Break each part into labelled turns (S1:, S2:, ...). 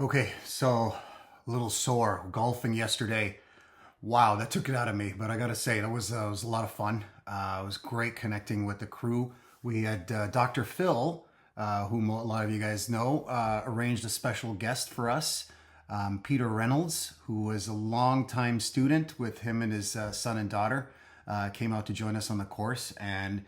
S1: Okay, so a little sore golfing yesterday. Wow, that took it out of me. But I gotta say, that was a lot of fun. It was great connecting with the crew. We had Dr. Phil, whom a lot of you guys know, arranged a special guest for us. Peter Reynolds, who was a longtime student with him and his son and daughter, came out to join us on the course. And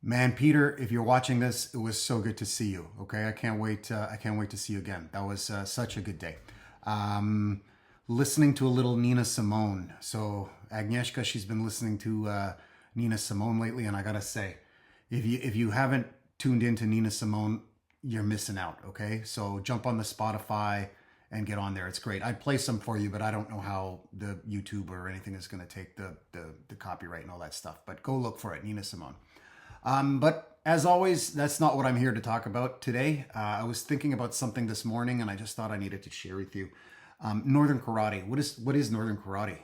S1: man, Peter, if you're watching this, it was so good to see you. Okay, I can't wait. I can't wait to see you again. That was such a good day. Um, Listening to a little Nina Simone. So Agnieszka, she's been listening to Nina Simone lately, and I gotta say, if you haven't tuned into Nina Simone, you're missing out. Okay, so jump on the Spotify and get on there. It's great. I'd play some for you, but I don't know how the YouTube or anything is going to take the copyright and all that stuff. But go look for it, Nina Simone. But as always, that's not what I'm here to talk about today. I was thinking about something this morning, and I just thought I needed to share with you. Northern karate. What is Northern karate?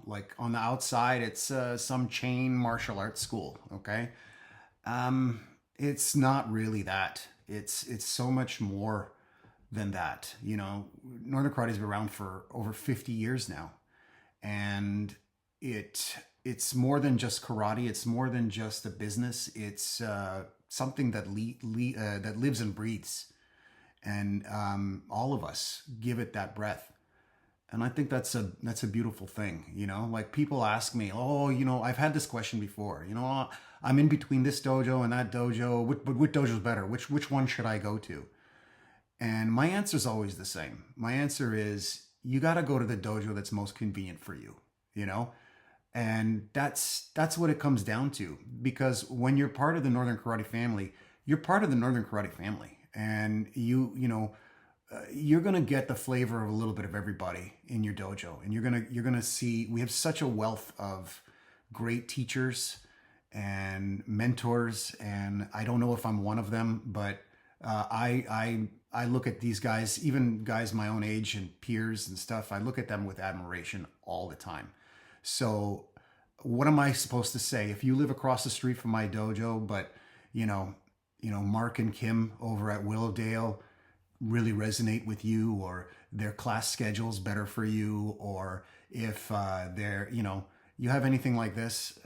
S1: Like on the outside, it's some chain martial arts school. Okay, it's not really that. It's so much more than that. Northern karate's been around for over 50 years now, and it's more than just karate. It's more than just a business. It's something that lives and breathes, and all of us give it that breath. And I think that's a beautiful thing. Like people ask me, oh, I've had this question before. I'm in between this dojo and that dojo. Which dojo's better? Which one should I go to? And my answer is always the same. My answer is you got to go to the dojo that's most convenient for you. You know, and that's what it comes down to, because when you're part of the Northern Karate family, you're part of the Northern Karate family, and you're gonna get the flavor of a little bit of everybody in your dojo, and you're gonna see we have such a wealth of great teachers and mentors, and I don't know if I'm one of them, but I look at these guys, even guys my own age and peers and stuff. I look at them with admiration all the time. So, what am I supposed to say? If you live across the street from my dojo, but you know, Mark and Kim over at Willowdale really resonate with you, or their class schedule's better for you, or if you have anything like this,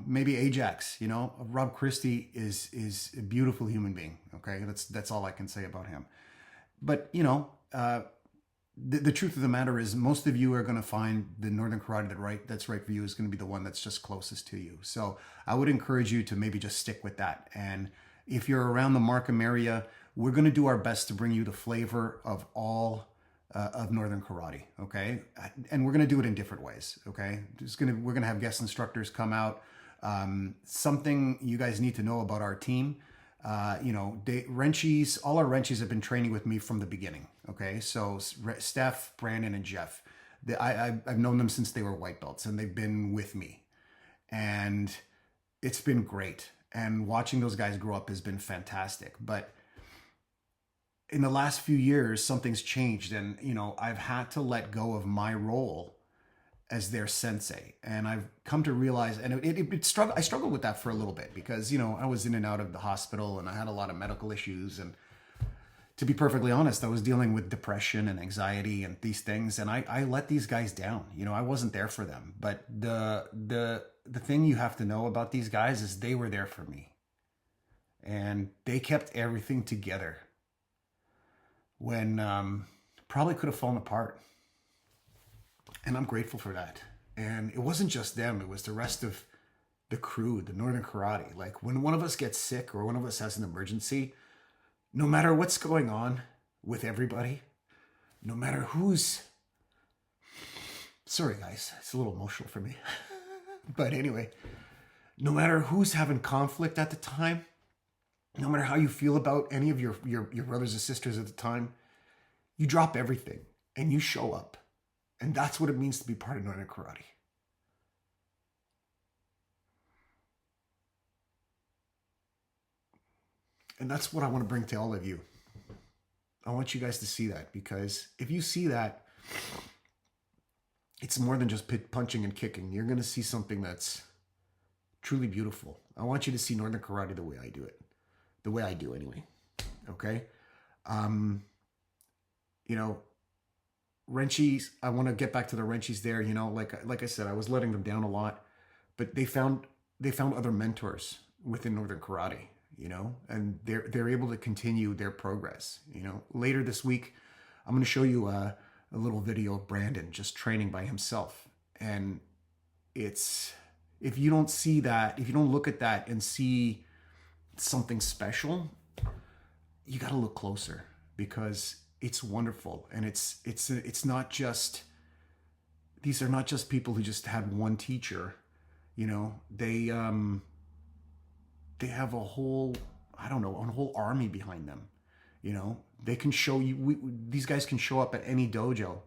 S1: maybe Ajax. Rob Christie is a beautiful human being. Okay, that's all I can say about him. But the truth of the matter is most of you are going to find the Northern karate that's right for you is going to be the one that's just closest to you. So I would encourage you to maybe just stick with that. And if you're around the Markham area, we're going to do our best to bring you the flavor of all of Northern karate. Okay, and we're going to do it in different ways. Okay, we're going to have guest instructors come out. Something you guys need to know about our team. Wrenchies, all our wrenchies have been training with me from the beginning. Okay, so Steph, Brandon, and Jeff, I've known them since they were white belts, and they've been with me, and it's been great. And watching those guys grow up has been fantastic. But in the last few years, something's changed, and I've had to let go of my role as their sensei, and I've come to realize, and I struggled with that for a little bit, because I was in and out of the hospital, and I had a lot of medical issues, and to be perfectly honest, I was dealing with depression and anxiety and these things, and I let these guys down. I wasn't there for them. But the thing you have to know about these guys is they were there for me, and they kept everything together when probably could have fallen apart. And I'm grateful for that. And it wasn't just them, it was the rest of the crew, the Northern Karate. Like when one of us gets sick or one of us has an emergency, no matter what's going on with everybody, no matter who's. Sorry, guys, it's a little emotional for me. But anyway, no matter who's having conflict at the time, no matter how you feel about any of your brothers and sisters at the time, you drop everything and you show up. And that's what it means to be part of Northern Karate. And that's what I want to bring to all of you. I want you guys to see that, because if you see that, it's more than just punching and kicking. You're going to see something that's truly beautiful. I want you to see Northern Karate the way I do it. The way I do, anyway. Okay? you know, Renchis, I want to get back to the Renchis there, you know, like I said, I was letting them down a lot, but they found other mentors within Northern Karate, you know, and they're able to continue their progress. You know, later this week, I'm going to show you a little video of Brandon just training by himself, and it's if you don't see that, if you don't look at that and see something special, you got to look closer because it's wonderful, and it's not just these are not just people who just had one teacher. You know, they have a whole, I don't know, a whole army behind them. You know, they can show you, these guys can show up at any dojo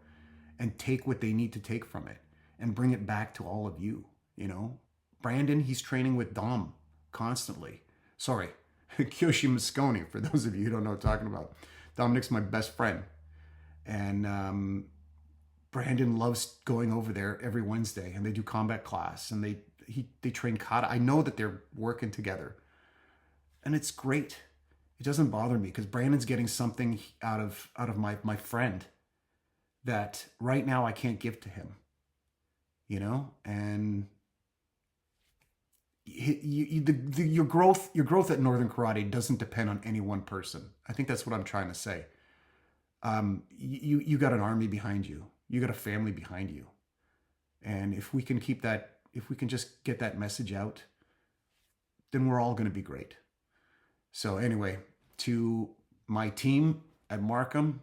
S1: and take what they need to take from it and bring it back to all of you. You know, Brandon, he's training with Dom constantly. Sorry, Kyoshi Moscone, for those of you who don't know what I'm talking about. Dominic's my best friend. And Brandon loves going over there every Wednesday, and they do combat class, and they train kata. I know that they're working together, and it's great. It doesn't bother me because Brandon's getting something out of my friend that right now I can't give to him. You know, and your growth at Northern Karate doesn't depend on any one person. I think that's what I'm trying to say. You got an army behind you. You got a family behind you. And if we can if we can just get that message out, then we're all going to be great. So anyway, to my team at Markham,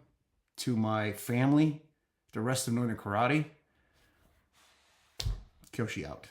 S1: to my family, the rest of Northern Karate, Kyoshi out.